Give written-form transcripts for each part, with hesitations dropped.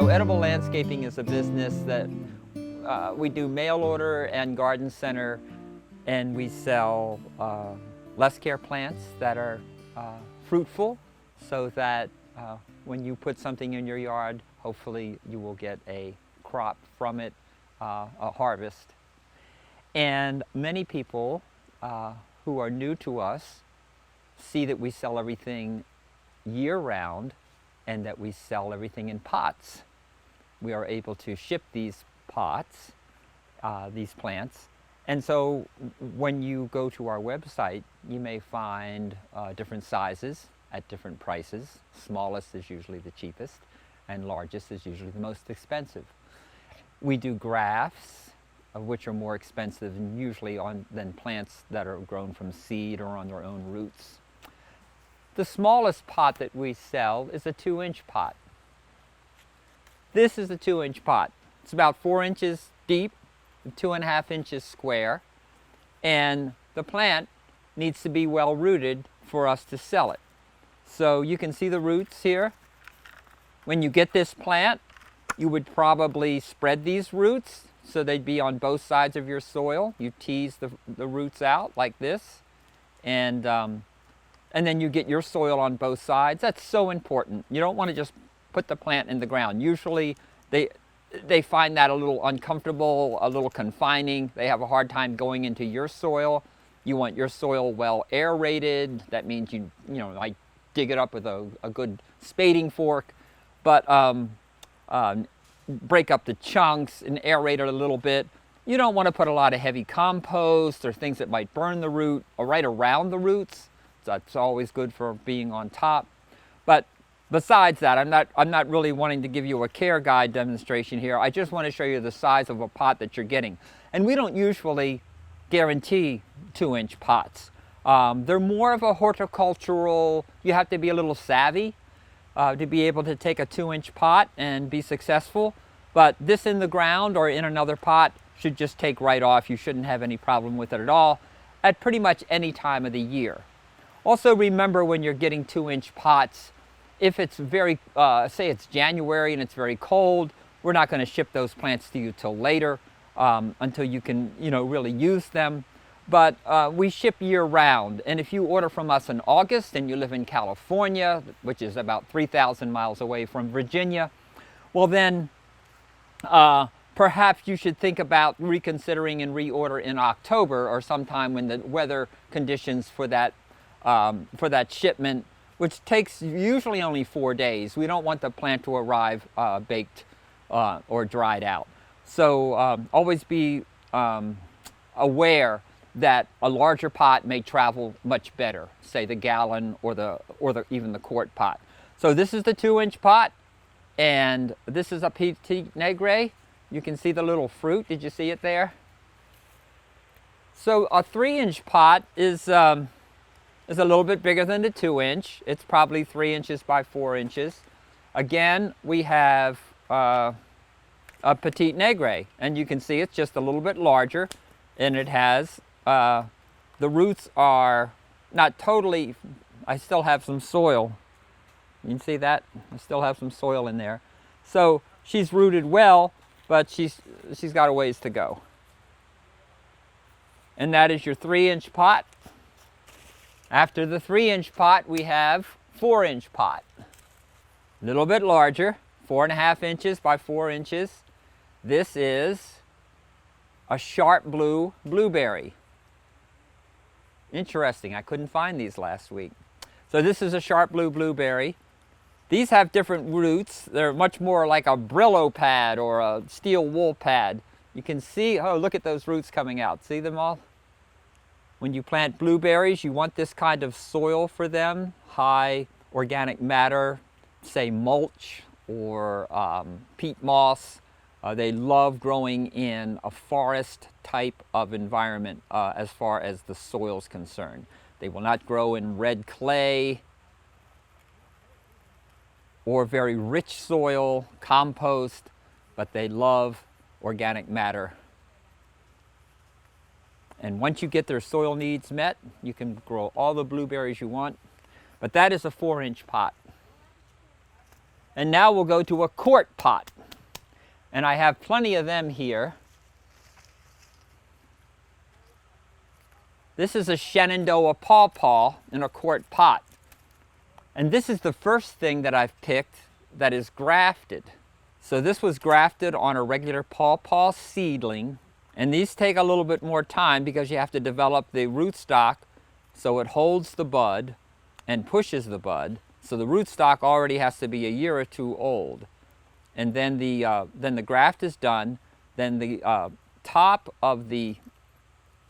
So Edible Landscaping is a business that we do mail order and garden center, and we sell less care plants that are fruitful, so that when you put something in your yard, hopefully you will get a crop from it, a harvest. And many people who are new to us see that we sell everything year-round and that we sell everything in pots. We are able to ship these pots, these plants. And so when you go to our website, you may find different sizes at different prices. Smallest is usually the cheapest, and largest is usually the most expensive. We do grafts, which are more expensive and usually than plants that are grown from seed or on their own roots. The smallest pot that we sell is a 2-inch pot. This is a 2-inch pot. It's about 4 inches deep, 2.5 inches square, and the plant needs to be well rooted for us to sell it. So you can see the roots here. When you get this plant, you would probably spread these roots so they'd be on both sides of your soil. You tease the roots out like this, and then you get your soil on both sides. That's so important. You don't want to just put the plant in the ground. Usually they find that a little uncomfortable, a little confining. They have a hard time going into your soil. You want your soil well aerated. That means you like dig it up with a good spading fork, but break up the chunks and aerate it a little bit. You don't want to put a lot of heavy compost or things that might burn the root or right around the roots. That's always good for being on top. But besides that, I'm not really wanting to give you a care guide demonstration here. I just want to show you the size of a pot that you're getting. And we don't usually guarantee 2-inch pots. They're more of a horticultural, you have to be a little savvy to be able to take a 2-inch pot and be successful. But this in the ground or in another pot should just take right off. You shouldn't have any problem with it at all at pretty much any time of the year. Also remember, when you're getting 2-inch pots, if it's very, say it's January and it's very cold, we're not going to ship those plants to you till later, until you can, really use them. But we ship year round. And if you order from us in August and you live in California, which is about 3,000 miles away from Virginia, well then, perhaps you should think about reconsidering and reorder in October or sometime when the weather conditions for that shipment, which takes usually only 4 days. We don't want the plant to arrive baked or dried out. So always be aware that a larger pot may travel much better, say the gallon or even the quart pot. So this is the 2-inch pot, and this is a Petite Négrier. You can see the little fruit. Did you see it there? So a 3-inch pot is a little bit bigger than the 2-inch. It's probably 3 inches by 4 inches. Again, we have a Petite Négrier, and you can see it's just a little bit larger, and it has, the roots are not totally, I still have some soil. You can see that? I still have some soil in there. So she's rooted well, but she's got a ways to go. And that is your 3-inch pot. After the 3-inch pot, we have 4-inch pot. A little bit larger, 4.5 inches by 4 inches. This is a sharp blue blueberry. Interesting, I couldn't find these last week. So this is a sharp blue blueberry. These have different roots. They're much more like a Brillo pad or a steel wool pad. You can see, oh, look at those roots coming out. See them all? When you plant blueberries, you want this kind of soil for them, high organic matter, say mulch or peat moss. They love growing in a forest type of environment as far as the soil's concerned. They will not grow in red clay or very rich soil, compost, but they love organic matter. And once you get their soil needs met, you can grow all the blueberries you want. But that is a 4-inch pot. And now we'll go to a quart pot. And I have plenty of them here. This is a Shenandoah pawpaw in a quart pot. And this is the first thing that I've picked that is grafted. So this was grafted on a regular pawpaw seedling. And these take a little bit more time because you have to develop the rootstock so it holds the bud and pushes the bud. So the rootstock already has to be a year or two old. And then the graft is done. Then the top of the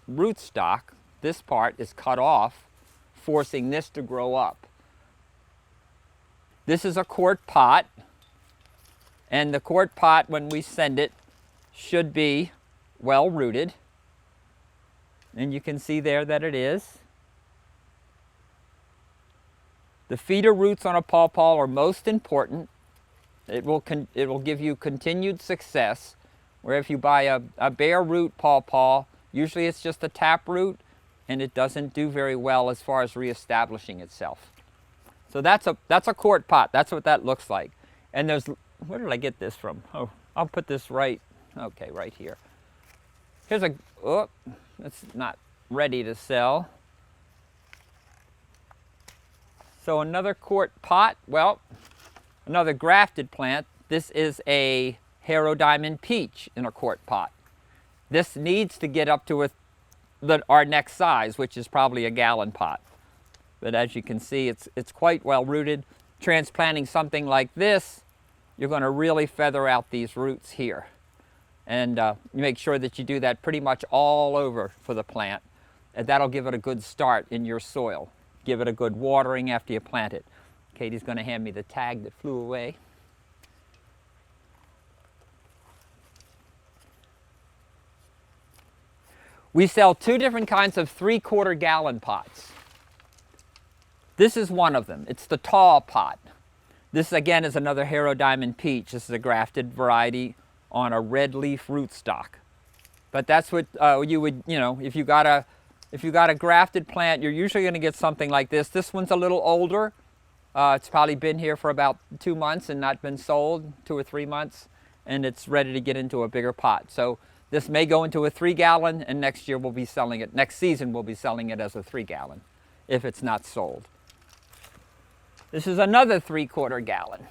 rootstock, this part, is cut off, forcing this to grow up. This is a quart pot. And the quart pot, when we send it, should be well rooted. And you can see there that it is. The feeder roots on a pawpaw are most important. It will give you continued success. Where if you buy a bare root pawpaw, usually it's just a tap root and it doesn't do very well as far as reestablishing itself. So that's a quart pot. That's what that looks like. And there's, where did I get this from? Oh, I'll put this right here. Here's a, oh, that's not ready to sell. So another quart pot, well, another grafted plant. This is a Harrow Diamond Peach in a quart pot. This needs to get up to our next size, which is probably a gallon pot. But as you can see, it's quite well rooted. Transplanting something like this, you're going to really feather out these roots here. And you make sure that you do that pretty much all over for the plant. And that'll give it a good start in your soil. Give it a good watering after you plant it. Katie's going to hand me the tag that flew away. We sell two different kinds of 3/4 gallon pots. This is one of them. It's the tall pot. This again is another Harrow Diamond Peach. This is a grafted variety on a red leaf rootstock. But that's what you would, if you got a grafted plant, you're usually going to get something like this. This one's a little older. It's probably been here for about 2 months and not been sold, 2 or 3 months, and it's ready to get into a bigger pot. So this may go into a 3 gallon, and next year we'll be selling it. Next season we'll be selling it as a 3 gallon if it's not sold. This is another 3/4 gallon.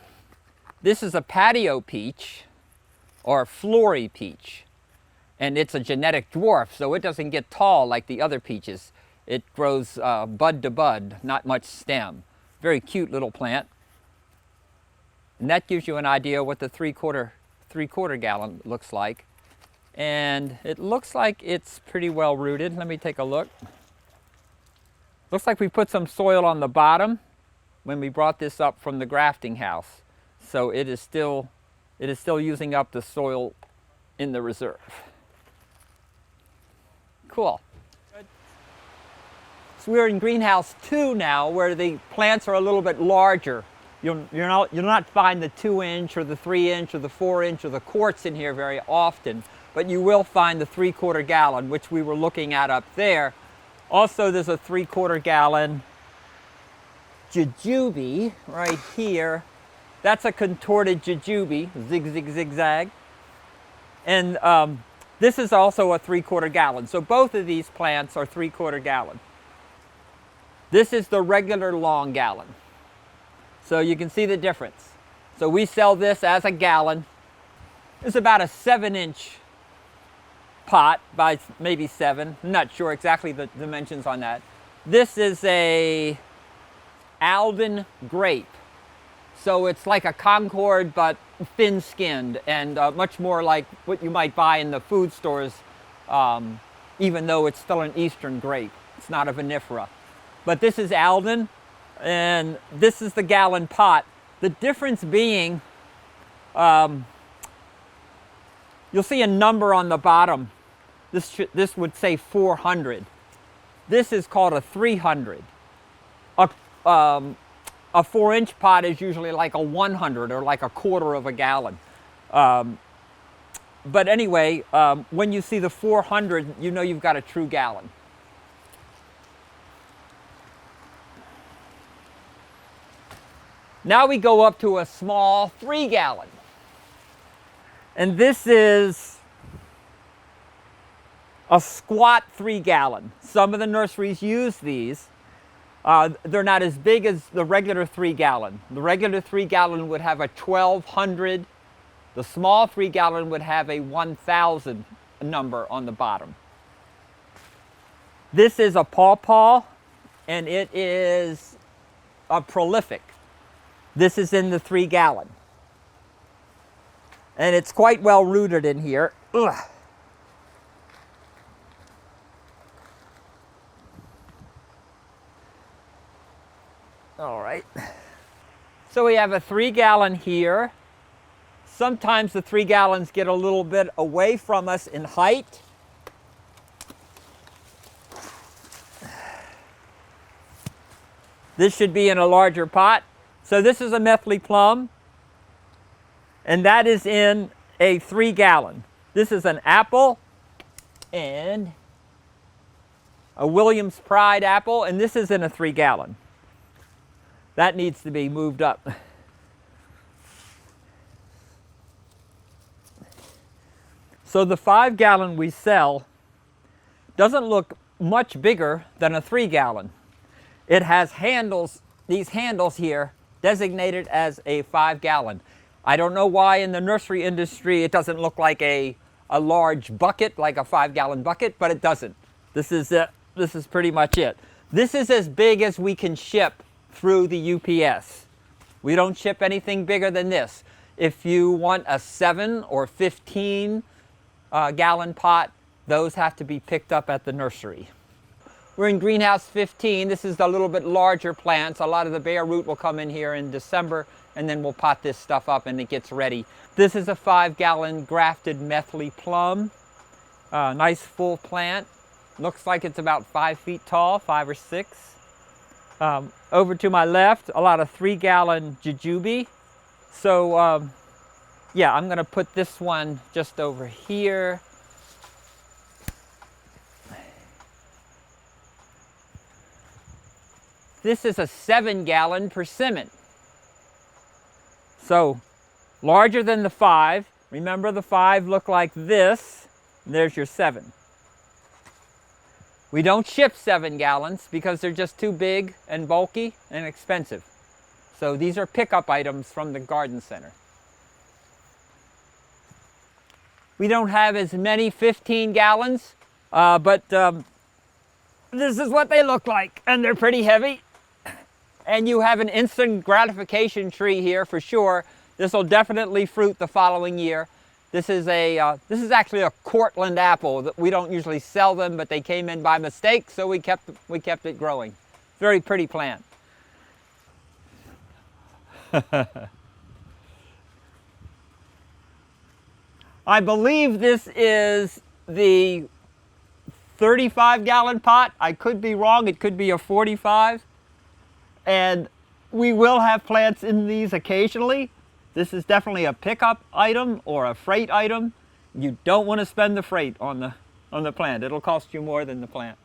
This is a patio peach or flory peach. And it's a genetic dwarf, so it doesn't get tall like the other peaches. It grows bud to bud, not much stem. Very cute little plant. And that gives you an idea what the 3/4 gallon looks like. And it looks like it's pretty well rooted. Let me take a look. Looks like we put some soil on the bottom when we brought this up from the grafting house. So it is still using up the soil in the reserve. Cool. So we're in greenhouse 2 now, where the plants are a little bit larger. You'll not find the 2-inch or the 3-inch or the 4-inch or the quarts in here very often, but you will find the 3/4 gallon, which we were looking at up there. Also, there's a 3/4 gallon jujube right here. That's a contorted jujube, zigzag. And this is also a 3/4 gallon. So both of these plants are 3/4 gallon. This is the regular long gallon. So you can see the difference. So we sell this as a gallon. It's about a 7-inch pot by maybe 7. I'm not sure exactly the dimensions on that. This is a Alden grape. So it's like a Concord, but thin-skinned and much more like what you might buy in the food stores, even though it's still an Eastern grape. It's not a vinifera. But this is Alden, and this is the gallon pot. The difference being, you'll see a number on the bottom. This would say 400. This is called a 300. A 4-inch pot is usually like a 100 or like a 1/4 of a gallon. But anyway, when you see the 400, you know you've got a true gallon. Now we go up to a small 3-gallon. And this is a squat 3-gallon. Some of the nurseries use these. They're not as big as the regular 3-gallon. The regular 3-gallon would have a 1200. The small 3-gallon would have a 1000 number on the bottom. This is a pawpaw, and it is a prolific. This is in the 3-gallon. And it's quite well rooted in here. Ugh. All right. So we have a 3-gallon here. Sometimes the 3-gallons get a little bit away from us in height. This should be in a larger pot. So this is a Methley plum, and that is in a 3-gallon. This is an apple and a Williams Pride apple, and this is in a 3-gallon. That needs to be moved up. So the 5-gallon we sell doesn't look much bigger than a 3-gallon. It has handles, these handles here, designated as a 5-gallon. I don't know why in the nursery industry it doesn't look like a large bucket, like a 5-gallon bucket, but it doesn't. This is it. This is pretty much it. This is as big as we can ship through the UPS. We don't ship anything bigger than this. If you want a 7 or 15 gallon pot, those have to be picked up at the nursery. We're in greenhouse 15. This is a little bit larger plants. A lot of the bare root will come in here in December, and then we'll pot this stuff up and it gets ready. This is a 5-gallon grafted Methley plum. Nice full plant. Looks like it's about 5 feet tall, 5 or 6. Over to my left, a lot of 3-gallon jujube. So yeah, I'm gonna put this one just over here. This is a 7-gallon persimmon. So larger than the 5. Remember, the 5 look like this. There's your 7. We don't ship 7 gallons because they're just too big and bulky and expensive. So these are pickup items from the garden center. We don't have as many 15 gallons, but this is what they look like, and they're pretty heavy. And you have an instant gratification tree here for sure. This will definitely fruit the following year. This is actually a Cortland apple. That we don't usually sell them, but they came in by mistake, so we kept it growing. Very pretty plant. I believe this is the 35-gallon pot. I could be wrong. It could be a 45. And we will have plants in these occasionally. This is definitely a pickup item or a freight item. You don't want to spend the freight on the plant. It'll cost you more than the plant.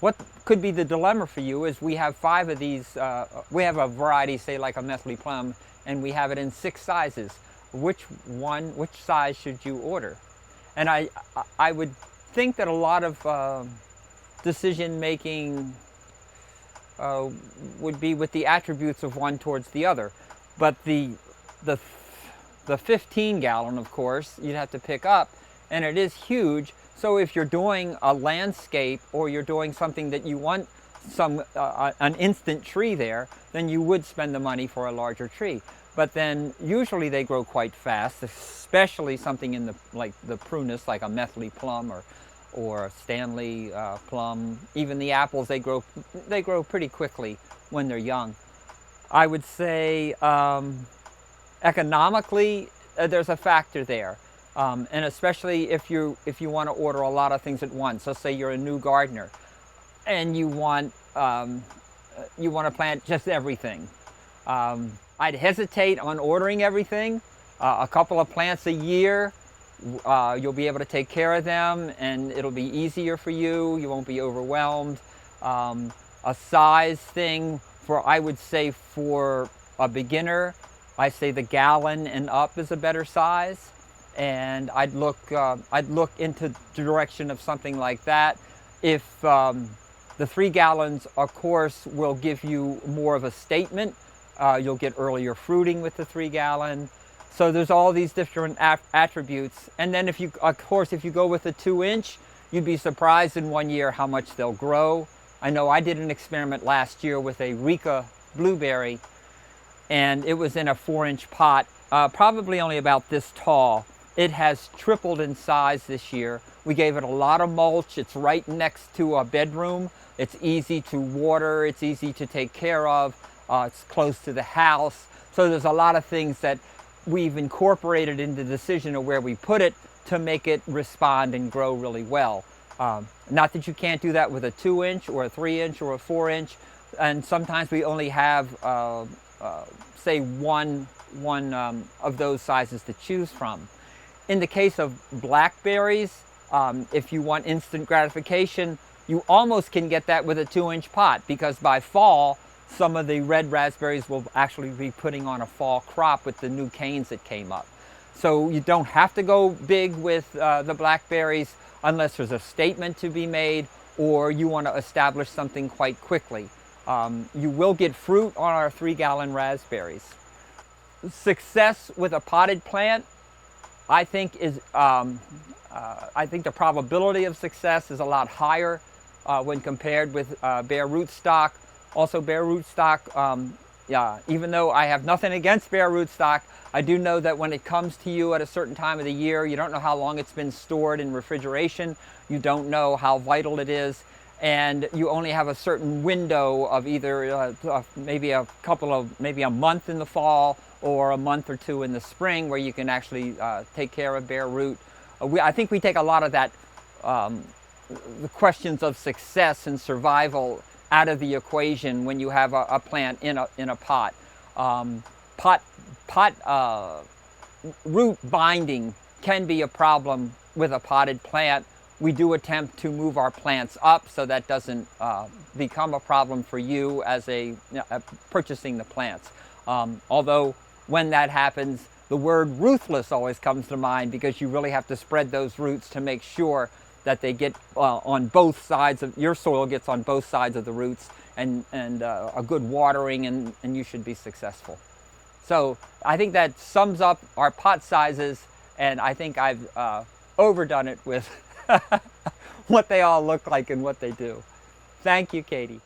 What could be the dilemma for you is we have 5 of these. We have a variety, say like a Methley plum, and we have it in 6 sizes. Which size should you order? And I would think that a lot of decision making would be with the attributes of one towards the other. But the 15-gallon, of course, you'd have to pick up, and it is huge. So if you're doing a landscape or you're doing something that you want an instant tree there, then you would spend the money for a larger tree. But then usually they grow quite fast, especially something in like the prunus, like a Methley plum or a Stanley plum. Even the apples, they grow pretty quickly when they're young. I would say economically, there's a factor there, and especially if you want to order a lot of things at once. So say you're a new gardener, and you want to plant just everything. I'd hesitate on ordering everything. A couple of plants a year. You'll be able to take care of them, and it'll be easier for you. You won't be overwhelmed. A size thing, I would say for a beginner, I say the gallon and up is a better size, and I'd look into the direction of something like that. If the 3 gallons, of course, will give you more of a statement. You'll get earlier fruiting with the 3 gallon. So there's all these different attributes. And then if you go with a 2-inch, you'd be surprised in 1 year how much they'll grow. I know I did an experiment last year with a Rika blueberry, and it was in a 4-inch pot, probably only about this tall. It has tripled in size this year. We gave it a lot of mulch. It's right next to a bedroom. It's easy to water. It's easy to take care of. It's close to the house. So there's a lot of things that we've incorporated into the decision of where we put it to make it respond and grow really well. Not that you can't do that with a 2-inch or a 3-inch or a 4-inch. And sometimes we only have, say, one of those sizes to choose from. In the case of blackberries, if you want instant gratification, you almost can get that with a 2-inch pot, because by fall, some of the red raspberries will actually be putting on a fall crop with the new canes that came up. So you don't have to go big with the blackberries unless there's a statement to be made or you want to establish something quite quickly. You will get fruit on our 3-gallon raspberries. Success with a potted plant, I think the probability of success is a lot higher when compared with bare rootstock. Also, bare rootstock, even though I have nothing against bare rootstock, I do know that when it comes to you at a certain time of the year, you don't know how long it's been stored in refrigeration, you don't know how vital it is, and you only have a certain window of either maybe a month in the fall or a month or 2 in the spring where you can actually take care of bare root. I think we take a lot of that, the questions of success and survival out of the equation when you have a plant in a pot. Root binding can be a problem with a potted plant. We do attempt to move our plants up so that doesn't become a problem for you as purchasing the plants. Although when that happens, the word ruthless always comes to mind, because you really have to spread those roots to make sure that they get on both sides of your soil, gets on both sides of the roots, and a good watering, and you should be successful. So I think that sums up our pot sizes, and I think I've overdone it with what they all look like and what they do. Thank you, Katie.